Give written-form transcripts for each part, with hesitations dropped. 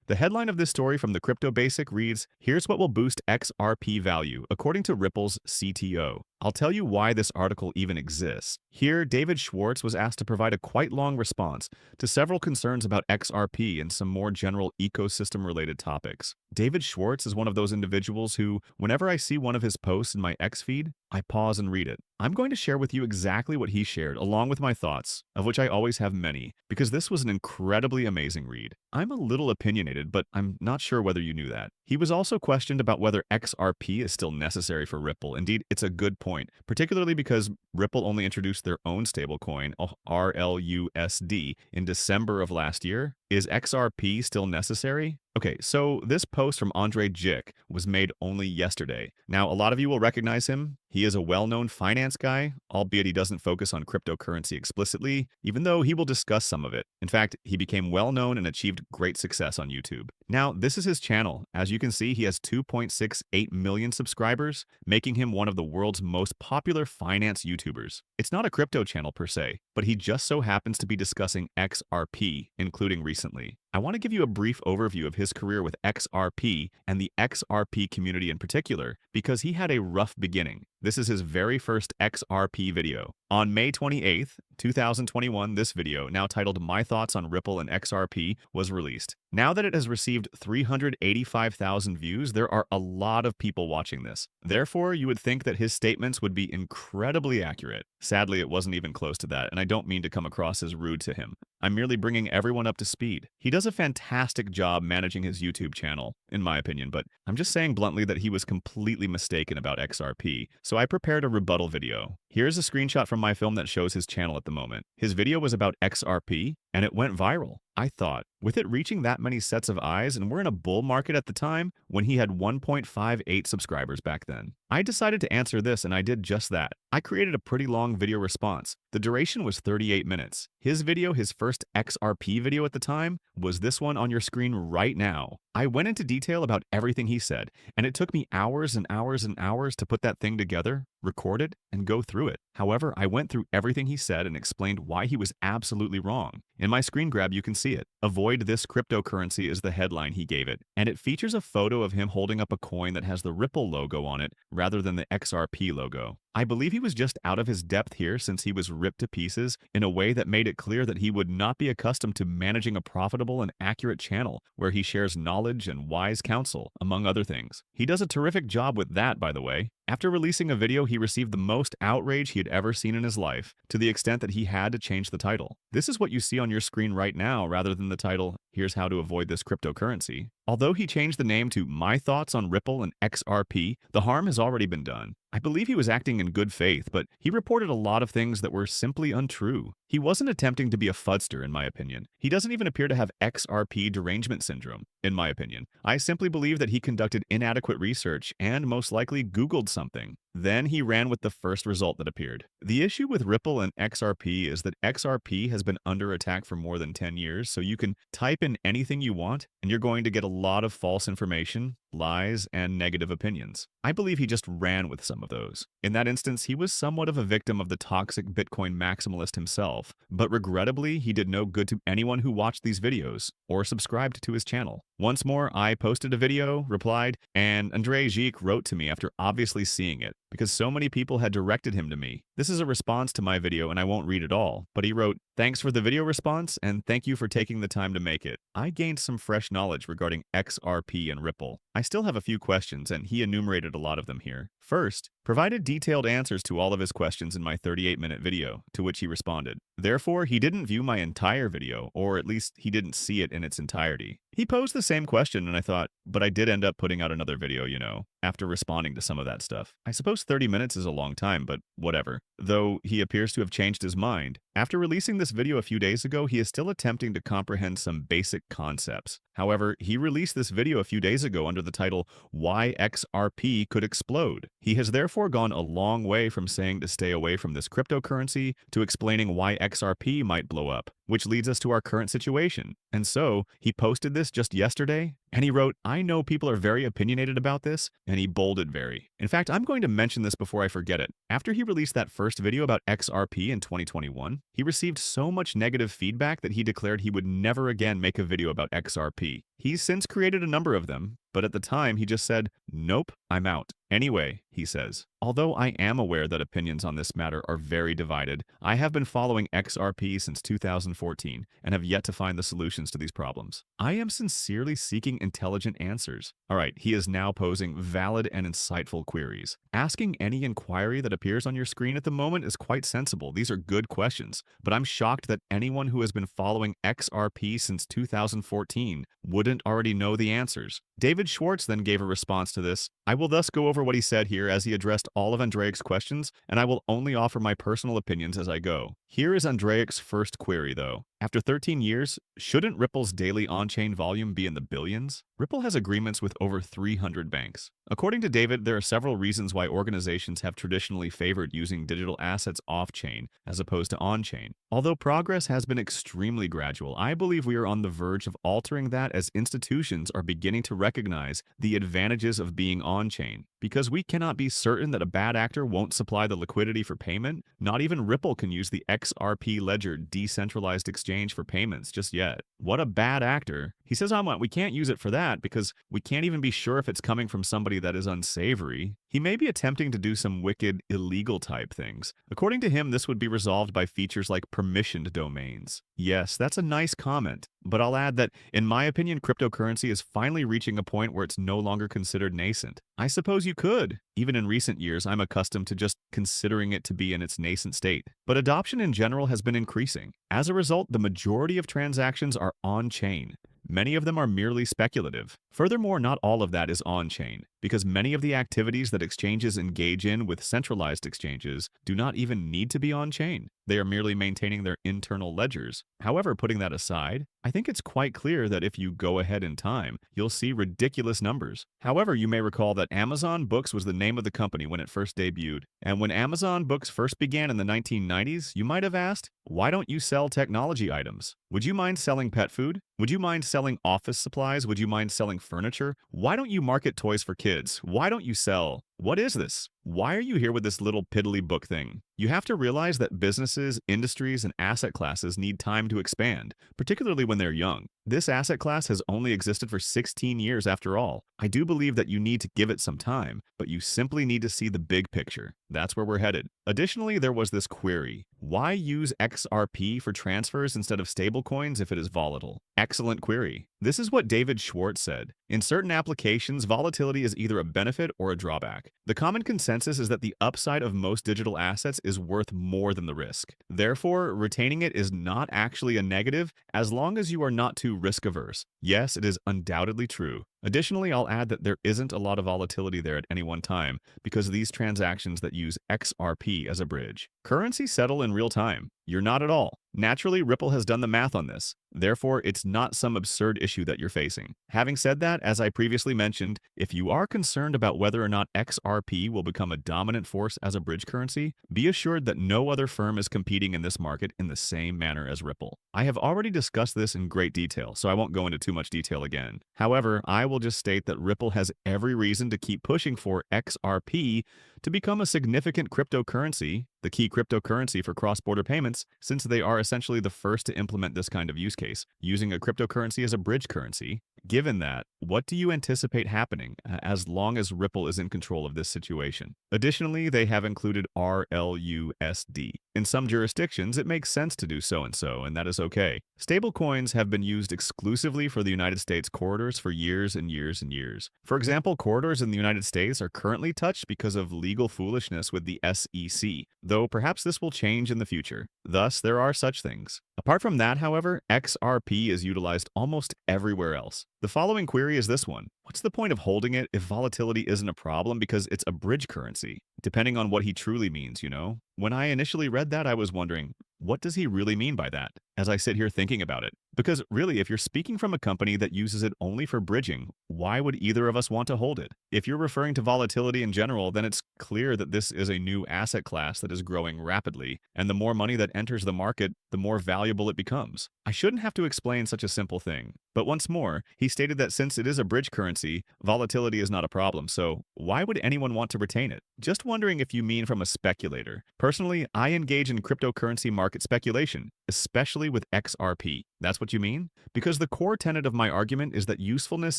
The headline of this story from the Crypto Basic reads, "Here's what will boost XRP value, according to Ripple's CTO." I'll tell you why this article even exists. Here, David Schwarz was asked to provide a quite long response to several concerns about XRP and some more general ecosystem-related topics. David Schwarz is one of those individuals who, whenever I see one of his posts in my X feed, I pause and read it. I'm going to share with you exactly what he shared, along with my thoughts, of which I always have many, because this was an incredibly amazing read. I'm a little opinionated, but I'm not sure whether you knew that. He was also questioned about whether XRP is still necessary for Ripple. Indeed, it's a good point, particularly because Ripple only introduced their own stablecoin, RLUSD, in December of last year. Is XRP still necessary? Okay, so this post from Jick was made only yesterday. Now, a lot of you will recognize him. He is a well-known finance guy, albeit he doesn't focus on cryptocurrency explicitly, even though he will discuss some of it. In fact, he became well-known and achieved great success on YouTube. Now, this is his channel. As you can see, he has 2.68 million subscribers, making him one of the world's most popular finance YouTubers. It's not a crypto channel per se, but he just so happens to be discussing XRP, including recently. I want to give you a brief overview of his career with XRP and the XRP community in particular, because he had a rough beginning. This is his very first XRP video. On May 28th, 2021, this video, now titled My Thoughts on Ripple and XRP, was released. Now that it has received 385,000 views, there are a lot of people watching this. Therefore, you would think that his statements would be incredibly accurate. Sadly, it wasn't even close to that, and I don't mean to come across as rude to him. I'm merely bringing everyone up to speed. He does a fantastic job managing his YouTube channel, in my opinion, but I'm just saying bluntly that he was completely mistaken about XRP, so I prepared a rebuttal video. Here's a screenshot from my film that shows his channel at the moment. His video was about XRP, and it went viral. I thought, with it reaching that many sets of eyes, and we're in a bull market at the time, when he had 1.58 subscribers back then. I decided to answer this, and I did just that. I created a pretty long video response. The duration was 38 minutes. His video, his first XRP video at the time, was this one on your screen right now. I went into detail about everything he said, and it took me hours and hours and hours to put that thing together, record it, and go through it. However, I went through everything he said and explained why he was absolutely wrong. In my screen grab, you can see it. "Avoid this cryptocurrency" is the headline he gave it, and it features a photo of him holding up a coin that has the Ripple logo on it rather than the XRP logo. I believe he was just out of his depth here since he was ripped to pieces in a way that made it clear that he would not be accustomed to managing a profitable and accurate channel where he shares knowledge and wise counsel, among other things. He does a terrific job with that, by the way. After releasing a video, he received the most outrage he had ever seen in his life, to the extent that he had to change the title. This is what you see on your screen right now rather than the title, "Here's how to avoid this cryptocurrency." Although he changed the name to My Thoughts on Ripple and XRP, the harm has already been done. I believe he was acting in good faith, but he reported a lot of things that were simply untrue. He wasn't attempting to be a fudster, in my opinion. He doesn't even appear to have XRP derangement syndrome, in my opinion. I simply believe that he conducted inadequate research and most likely Googled something. Then he ran with the first result that appeared. The issue with Ripple and XRP is that XRP has been under attack for more than 10 years, so you can type in anything you want, and you're going to get a lot of false information, lies, and negative opinions. I believe he just ran with some of those. In that instance, he was somewhat of a victim of the toxic Bitcoin maximalist himself, but regrettably, he did no good to anyone who watched these videos or subscribed to his channel. Once more, I posted a video, replied, and Jick wrote to me after obviously seeing it, because so many people had directed him to me. This is a response to my video, and I won't read it all, but he wrote, "Thanks for the video response, and thank you for taking the time to make it. I gained some fresh knowledge regarding XRP and Ripple. I still have a few questions, and he enumerated a lot of them here. First, provided detailed answers to all of his questions in my 38-minute video, to which he responded. Therefore, he didn't view my entire video, or at least he didn't see it in its entirety. He posed the same question, and I thought, but I did end up putting out another video, you know, after responding to some of that stuff. I suppose 30 minutes is a long time, but whatever. Though he appears to have changed his mind. After releasing this video a few days ago, he is still attempting to comprehend some basic concepts. However, he released this video a few days ago under the title, "Why XRP Could Explode." He has therefore gone a long way from saying to stay away from this cryptocurrency to explaining why XRP might blow up. which leads us to our current situation. And so, he posted this just yesterday, and he wrote, "I know people are very opinionated about this," and he bolded very. In fact, I'm going to mention this before I forget it. After he released that first video about XRP in 2021, he received so much negative feedback that he declared he would never again make a video about XRP. He's since created a number of them, but at the time he just said, "Nope, I'm out." Anyway, he says, "Although I am aware that opinions on this matter are very divided, I have been following XRP since 2014 and have yet to find the solutions to these problems. I am sincerely seeking intelligent answers." All right, he is now posing valid and insightful queries. Asking any inquiry that appears on your screen at the moment is quite sensible. These are good questions, but I'm shocked that anyone who has been following XRP since 2014 wouldn't already know the answers. David Schwarz then gave a response to this. I will thus go over what he said here as he addressed all of Andrejic's questions, and I will only offer my personal opinions as I go. Here is Andrejic's first query, though. After 13 years, shouldn't Ripple's daily on-chain volume be in the billions? Ripple has agreements with over 300 banks. According to David, there are several reasons why organizations have traditionally favored using digital assets off-chain as opposed to on-chain. Although progress has been extremely gradual, I believe we are on the verge of altering that as institutions are beginning to recognize the advantages of being on-chain. Because we cannot be certain that a bad actor won't supply the liquidity for payment, not even Ripple can use the XRP Ledger decentralized exchange for payments just yet. What a bad actor. He says, we can't use it for that because we can't even be sure if it's coming from somebody that is unsavory. He may be attempting to do some wicked, illegal type things. According to him, this would be resolved by features like permissioned domains. Yes, that's a nice comment, but I'll add that, in my opinion, cryptocurrency is finally reaching a point where it's no longer considered nascent. I suppose you could. Even in recent years, I'm accustomed to just considering it to be in its nascent state. But adoption in general has been increasing. As a result, the majority of transactions are on-chain. Many of them are merely speculative. Furthermore, not all of that is on-chain, because many of the activities that exchanges engage in with centralized exchanges do not even need to be on-chain. They are merely maintaining their internal ledgers. However, putting that aside, I think it's quite clear that if you go ahead in time, you'll see ridiculous numbers. However, you may recall that Amazon Books was the name of the company when it first debuted. And when Amazon Books first began in the 1990s, you might have asked, why don't you sell technology items? Would you mind selling pet food? Would you mind selling office supplies? Would you mind selling furniture? Why don't you market toys for kids? Why don't you sell? What is this? Why are you here with this little piddly book thing? You have to realize that businesses, industries, and asset classes need time to expand, particularly when they're young. This asset class has only existed for 16 years after all. I do believe that you need to give it some time, but you simply need to see the big picture. That's where we're headed. Additionally, there was this query. Why use XRP for transfers instead of stablecoins if it is volatile? Excellent query. This is what David Schwarz said. In certain applications, volatility is either a benefit or a drawback. The common consensus is that the upside of most digital assets is worth more than the risk. Therefore, retaining it is not actually a negative as long as you are not too risk-averse. Yes, it is undoubtedly true. Additionally, I'll add that there isn't a lot of volatility there at any one time because of these transactions that use XRP as a bridge. Currencies settle in real time. You're not at all. Naturally, Ripple has done the math on this. Therefore, it's not some absurd issue that you're facing. Having said that, as I previously mentioned, if you are concerned about whether or not XRP will become a dominant force as a bridge currency, be assured that no other firm is competing in this market in the same manner as Ripple. I have already discussed this in great detail, so I won't go into too much detail again. However, I will just state that Ripple has every reason to keep pushing for XRP to become a significant cryptocurrency, the key cryptocurrency for cross-border payments, since they are essentially the first to implement this kind of use case, using a cryptocurrency as a bridge currency. Given that, what do you anticipate happening as long as Ripple is in control of this situation? Additionally, they have included RLUSD. In some jurisdictions, it makes sense to do so, and that is okay. Stablecoins have been used exclusively for the United States corridors for years and years and years. For example, corridors in the United States are currently touched because of legal foolishness with the SEC, though perhaps this will change in the future. Thus, there are such things. Apart from that, however, XRP is utilized almost everywhere else. The following query is this one. What's the point of holding it if volatility isn't a problem because it's a bridge currency? Depending on what he truly means, you know? When I initially read that, I was wondering, what does he really mean by that? as I sit here thinking about it. Because really, if you're speaking from a company that uses it only for bridging, why would either of us want to hold it? If you're referring to volatility in general, then it's clear that this is a new asset class that is growing rapidly, and the more money that enters the market, the more valuable it becomes. I shouldn't have to explain such a simple thing. But once more, he stated that since it is a bridge currency, volatility is not a problem, so why would anyone want to retain it? Just wondering if you mean from a speculator. Personally, I engage in cryptocurrency market speculation, especially with XRP. That's what you mean? Because the core tenet of my argument is that usefulness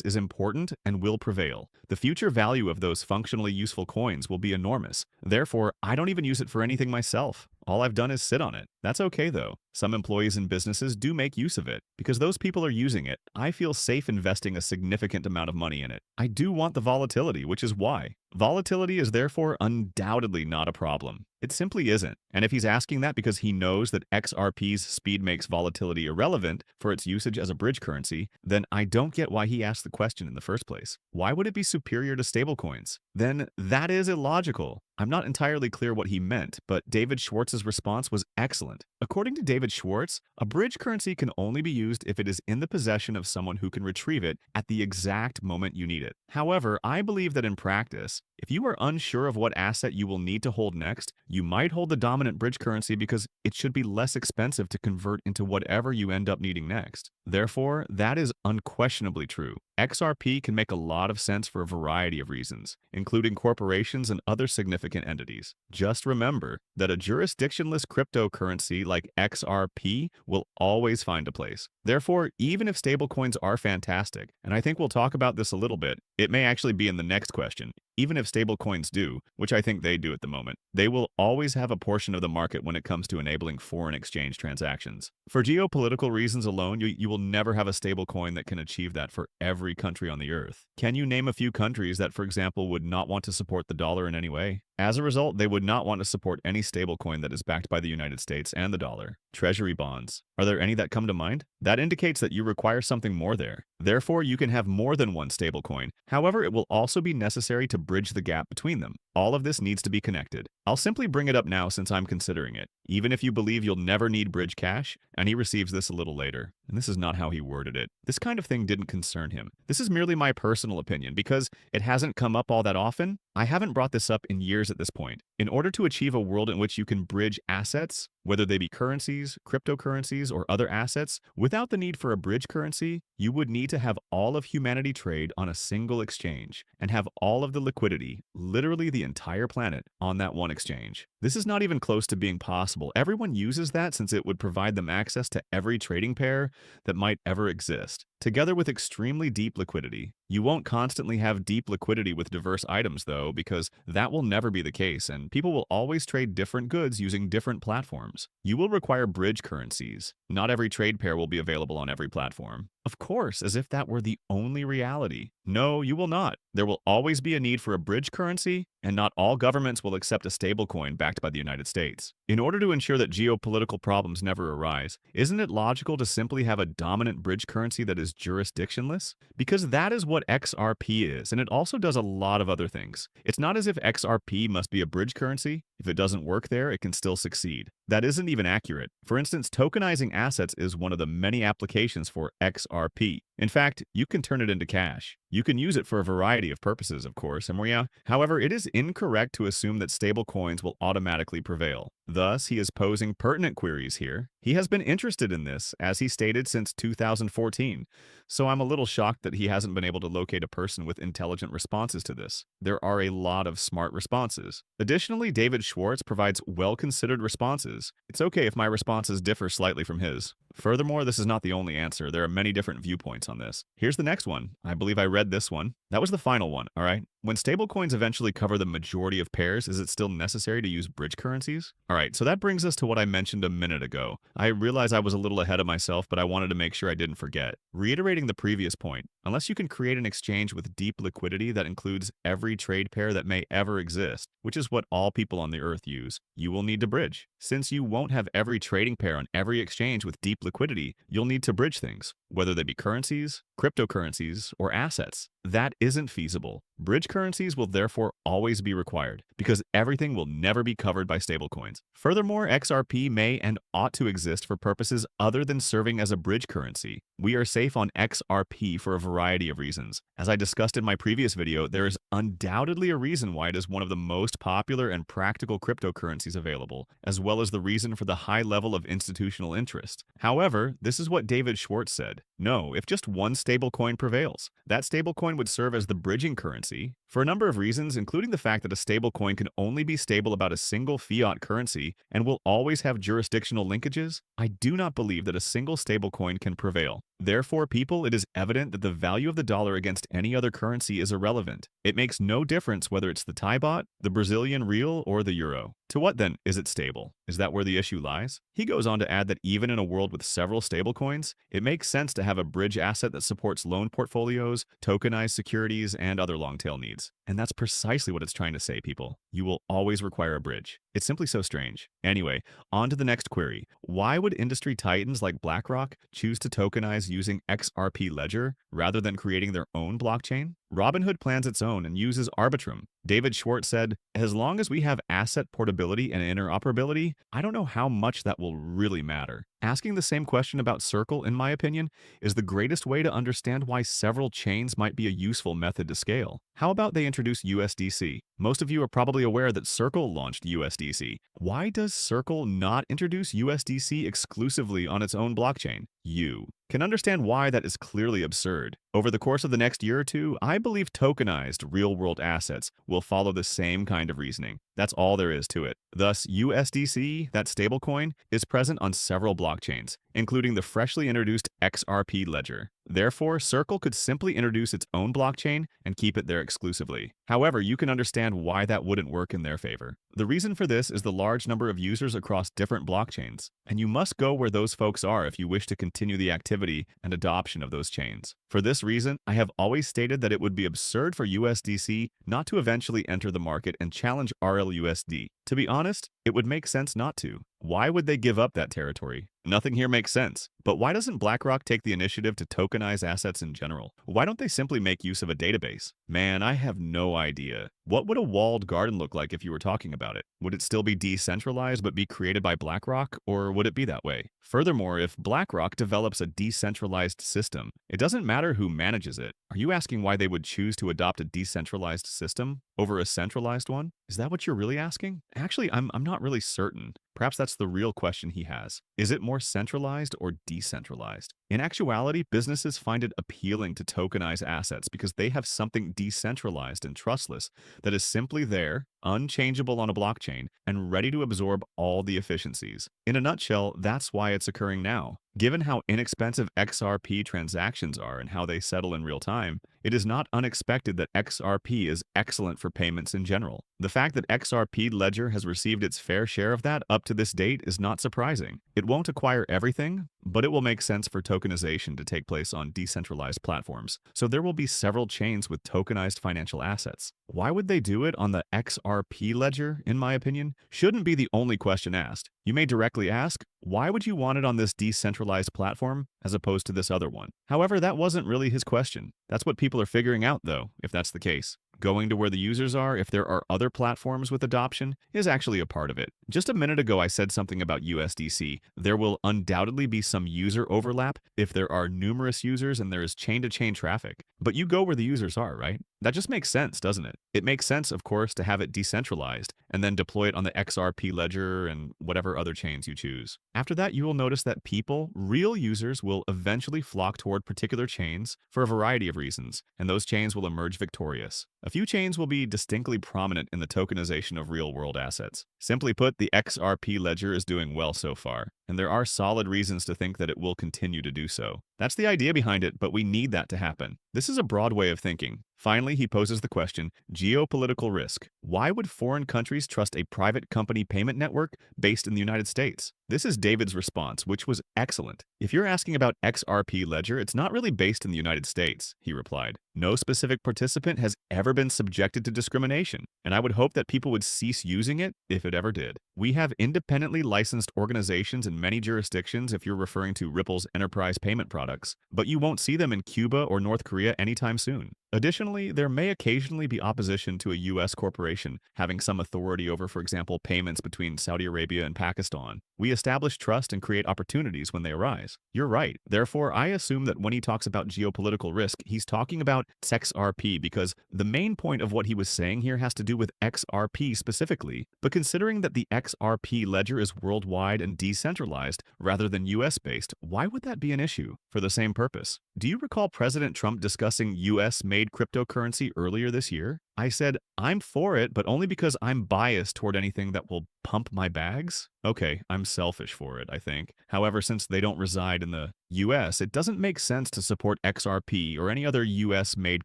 is important and will prevail. The future value of those functionally useful coins will be enormous. Therefore, I don't even use it for anything myself. All I've done is sit on it. That's okay though. Some employees and businesses do make use of it. Because those people are using it, I feel safe investing a significant amount of money in it. I do want the volatility, which is why. Volatility is therefore undoubtedly not a problem. It simply isn't. And if he's asking that because he knows that XRP's speed makes volatility irrelevant for its usage as a bridge currency, then I don't get why he asked the question in the first place. Why would it be superior to stablecoins? Then that is illogical. I'm not entirely clear what he meant, but David Schwartz's response was excellent. According to David Schwarz, a bridge currency can only be used if it is in the possession of someone who can retrieve it at the exact moment you need it. However, I believe that in practice, if you are unsure of what asset you will need to hold next, you might hold the dominant bridge currency because it should be less expensive to convert into whatever you end up needing next. Therefore, that is unquestionably true. XRP can make a lot of sense for a variety of reasons, including corporations and other significant entities. Just remember that a jurisdictionless cryptocurrency like XRP will always find a place. Therefore, even if stablecoins are fantastic, and I think we'll talk about this a little bit, it may actually be in the next question, even if stablecoins do, which I think they do at the moment, they will always have a portion of the market when it comes to enabling foreign exchange transactions. For geopolitical reasons alone, you will never have a stablecoin that can achieve that for every country on the earth. Can you name a few countries that, for example, would not want to support the dollar in any way? As a result, they would not want to support any stablecoin that is backed by the United States and the dollar. Treasury bonds. Are there any that come to mind? That indicates that you require something more there. Therefore, you can have more than one stablecoin. However, it will also be necessary to bridge the gap between them. All of this needs to be connected. I'll simply bring it up now since I'm considering it, even if you believe you'll never need bridge cash, and he receives this a little later. And this is not how he worded it. This kind of thing didn't concern him. This is merely my personal opinion because it hasn't come up all that often. I haven't brought this up in years at this point. In order to achieve a world in which you can bridge assets, whether they be currencies, cryptocurrencies, or other assets, without the need for a bridge currency, you would need to have all of humanity trade on a single exchange and have all of the liquidity, literally the entire planet, on that one exchange. This is not even close to being possible. Everyone uses that since it would provide them access to every trading pair that might ever exist, together with extremely deep liquidity. You won't constantly have deep liquidity with diverse items, though, because that will never be the case, and people will always trade different goods using different platforms. You will require bridge currencies. Not every trade pair will be available on every platform. Of course, as if that were the only reality. No, you will not. There will always be a need for a bridge currency, and not all governments will accept a stablecoin backed by the United States. In order to ensure that geopolitical problems never arise, isn't it logical to simply have a dominant bridge currency that is jurisdictionless? Because that is what XRP is, and it also does a lot of other things. It's not as if XRP must be a bridge currency. If it doesn't work there, it can still succeed. That isn't even accurate. For instance, tokenizing assets is one of the many applications for XRP. In fact, you can turn it into cash. You can use it for a variety of purposes, of course, and however, it is incorrect to assume that stablecoins will automatically prevail. Thus, he is posing pertinent queries here. He has been interested in this, as he stated, since 2014, so I'm a little shocked that he hasn't been able to locate a person with intelligent responses to this. There are a lot of smart responses. Additionally, David Schwarz provides well-considered responses. It's okay if my responses differ slightly from his. Furthermore, this is not the only answer. There are many different viewpoints on this. Here's the next one. I believe I read this one. That was the final one, all right? When stablecoins eventually cover the majority of pairs, is it still necessary to use bridge currencies? All right, so that brings us to what I mentioned a minute ago. I realize I was a little ahead of myself, but I wanted to make sure I didn't forget. Reiterating the previous point, unless you can create an exchange with deep liquidity that includes every trade pair that may ever exist, which is what all people on the earth use, you will need to bridge. Since you won't have every trading pair on every exchange with deep liquidity, you'll need to bridge things, whether they be currencies, cryptocurrencies, or assets. That isn't feasible. Bridge currencies will therefore always be required, because everything will never be covered by stablecoins. Furthermore, XRP may and ought to exist for purposes other than serving as a bridge currency. We are safe on XRP for a variety of reasons. As I discussed in my previous video, there is undoubtedly a reason why it is one of the most popular and practical cryptocurrencies available, as well as the reason for the high level of institutional interest. However, this is what David Schwarz said. No, if just one stablecoin prevails, that stablecoin would serve as the bridging currency for a number of reasons, including the fact that a stablecoin can only be stable about a single fiat currency and will always have jurisdictional linkages. I do not believe that a single stablecoin can prevail. Therefore, people, it is evident that the value of the dollar against any other currency is irrelevant. It makes no difference whether it's the Thai baht, the Brazilian real, or the euro. To what then is it stable? Is that where the issue lies? He goes on to add that even in a world with several stablecoins, it makes sense to have a bridge asset that supports loan portfolios, tokenized securities, and other long-tail needs. And that's precisely what it's trying to say, people. You will always require a bridge. It's simply so strange. Anyway, on to the next query. Why would industry titans like BlackRock choose to tokenize using XRP Ledger rather than creating their own blockchain? Robinhood plans its own and uses Arbitrum. David Schwartz said, as long as we have asset portability and interoperability, I don't know how much that will really matter. Asking the same question about Circle, in my opinion, is the greatest way to understand why several chains might be a useful method to scale. How about they introduce USDC? Most of you are probably aware that Circle launched USDC. Why does Circle not introduce USDC exclusively on its own blockchain? You can understand why that is clearly absurd. Over the course of the next year or two, I believe tokenized real-world assets will follow the same kind of reasoning. That's all there is to it. Thus, USDC, that stablecoin, is present on several blockchains, including the freshly introduced XRP Ledger. Therefore, Circle could simply introduce its own blockchain and keep it there exclusively. However, you can understand why that wouldn't work in their favor. The reason for this is the large number of users across different blockchains, and you must go where those folks are if you wish to continue the activity and adoption of those chains. For this reason, I have always stated that it would be absurd for USDC not to eventually enter the market and challenge RLUSD. To be honest, it would make sense not to. Why would they give up that territory? Nothing here makes sense. But why doesn't BlackRock take the initiative to tokenize assets in general? Why don't they simply make use of a database? Man, I have no idea. What would a walled garden look like if you were talking about it? Would it still be decentralized but be created by BlackRock, or would it be that way? Furthermore, if BlackRock develops a decentralized system, it doesn't matter who manages it. Are you asking why they would choose to adopt a decentralized system over a centralized one? Is that what you're really asking? Actually, I'm not really certain. Perhaps that's the real question he has. Is it more centralized or decentralized? In actuality, businesses find it appealing to tokenize assets because they have something decentralized and trustless that is simply there, unchangeable on a blockchain, and ready to absorb all the efficiencies. In a nutshell, that's why it's occurring now. Given how inexpensive XRP transactions are and how they settle in real time, it is not unexpected that XRP is excellent for payments in general. The fact that XRP Ledger has received its fair share of that up to this date is not surprising. It won't acquire everything, but it will make sense for tokenization to take place on decentralized platforms. So there will be several chains with tokenized financial assets. Why would they do it on the XRP Ledger, in my opinion? Shouldn't be the only question asked. You may directly ask, why would you want it on this decentralized platform as opposed to this other one? However, that wasn't really his question. That's what people are figuring out, though, if that's the case. Going to where the users are, if there are other platforms with adoption, is actually a part of it. Just a minute ago, I said something about USDC. There will undoubtedly be some user overlap if there are numerous users and there is chain-to-chain traffic. But you go where the users are, right? That just makes sense, doesn't it? It makes sense, of course, to have it decentralized and then deploy it on the XRP Ledger and whatever other chains you choose. After that, you will notice that people, real users, will eventually flock toward particular chains for a variety of reasons, and those chains will emerge victorious. A few chains will be distinctly prominent in the tokenization of real-world assets. Simply put, the XRP Ledger is doing well so far, and there are solid reasons to think that it will continue to do so. That's the idea behind it, but we need that to happen. This is a broad way of thinking. Finally, he poses the question, geopolitical risk. Why would foreign countries trust a private company payment network based in the United States? This is David's response, which was excellent. If you're asking about XRP Ledger, it's not really based in the United States, he replied. No specific participant has ever been subjected to discrimination, and I would hope that people would cease using it if it ever did. We have independently licensed organizations in many jurisdictions if you're referring to Ripple's enterprise payment products, but you won't see them in Cuba or North Korea anytime soon. Additionally, there may occasionally be opposition to a U.S. corporation having some authority over, for example, payments between Saudi Arabia and Pakistan. We establish trust and create opportunities when they arise. You're right. Therefore, I assume that when he talks about geopolitical risk, he's talking about XRP because the main point of what he was saying here has to do with XRP specifically. But considering that the XRP ledger is worldwide and decentralized rather than US-based, why would that be an issue? For the same purpose. Do you recall President Trump discussing US-made cryptocurrency earlier this year? I said, I'm for it, but only because I'm biased toward anything that will pump my bags? Okay, I'm selfish for it, I think. However, since they don't reside in the US, it doesn't make sense to support XRP or any other US-made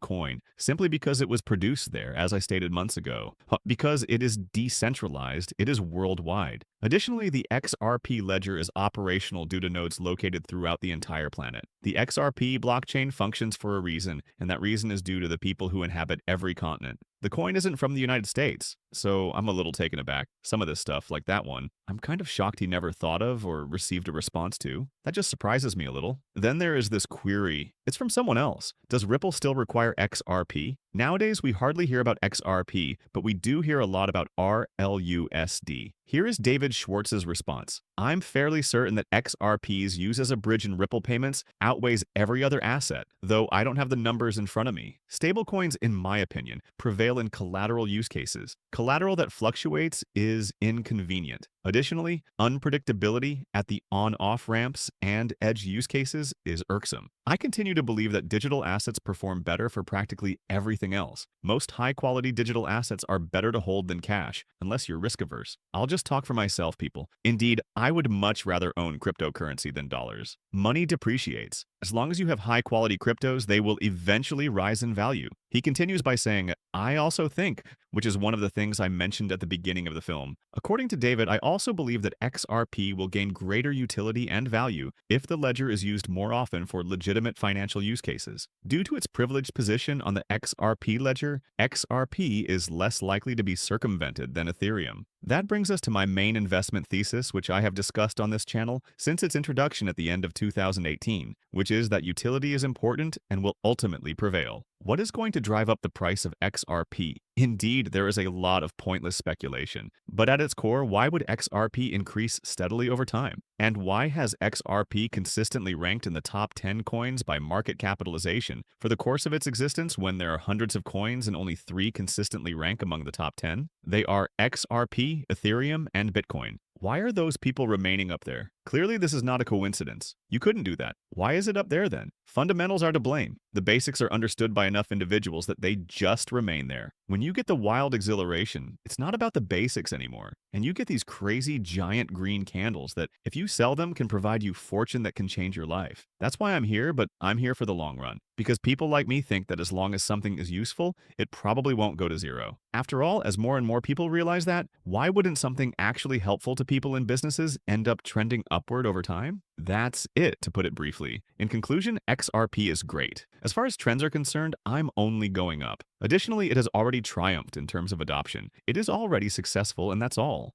coin, simply because it was produced there, as I stated months ago. Because it is decentralized, it is worldwide. Additionally, the XRP ledger is operational due to nodes located throughout the entire planet. The XRP blockchain functions for a reason, and that reason is due to the people who inhabit every continent. The coin isn't from the United States, so I'm a little taken aback. Some of this stuff, like that one, I'm kind of shocked he never thought of or received a response to. That just surprises me a little. Then there is this query. It's from someone else. Does Ripple still require XRP? Nowadays, we hardly hear about XRP, but we do hear a lot about RLUSD. Here is David Schwartz's response. I'm fairly certain that XRP's use as a bridge in Ripple payments outweighs every other asset, though I don't have the numbers in front of me. Stablecoins, in my opinion, prevail in collateral use cases. Collateral that fluctuates is inconvenient. Additionally, unpredictability at the on-off ramps and edge use cases is irksome. I continue to believe that digital assets perform better for practically everything else. Most high-quality digital assets are better to hold than cash, unless you're risk-averse. I'll just talk for myself, people. Indeed, I would much rather own cryptocurrency than dollars. Money depreciates. As long as you have high-quality cryptos, they will eventually rise in value. He continues by saying, I also think, which is one of the things I mentioned at the beginning of the film. According to David, I also believe that XRP will gain greater utility and value if the ledger is used more often for legitimate financial use cases. Due to its privileged position on the XRP ledger, XRP is less likely to be circumvented than Ethereum. That brings us to my main investment thesis, which I have discussed on this channel since its introduction at the end of 2018, which is that utility is important and will ultimately prevail. What is going to drive up the price of XRP? Indeed, there is a lot of pointless speculation. But at its core, why would XRP increase steadily over time? And why has XRP consistently ranked in the top 10 coins by market capitalization for the course of its existence when there are hundreds of coins and only 3 consistently rank among the top 10? They are XRP, Ethereum, and Bitcoin. Why are those people remaining up there? Clearly, this is not a coincidence. You couldn't do that. Why is it up there then? Fundamentals are to blame. The basics are understood by enough individuals that they just remain there. When you get the wild exhilaration, it's not about the basics anymore. And you get these crazy giant green candles that, if you sell them, can provide you fortune that can change your life. That's why I'm here, but I'm here for the long run. Because people like me think that as long as something is useful, it probably won't go to zero. After all, as more and more people realize that, why wouldn't something actually helpful to people and businesses end up trending upward over time? That's it, to put it briefly. In conclusion, XRP is great. As far as trends are concerned, I'm only going up. Additionally, it has already triumphed in terms of adoption. It is already successful, and that's all.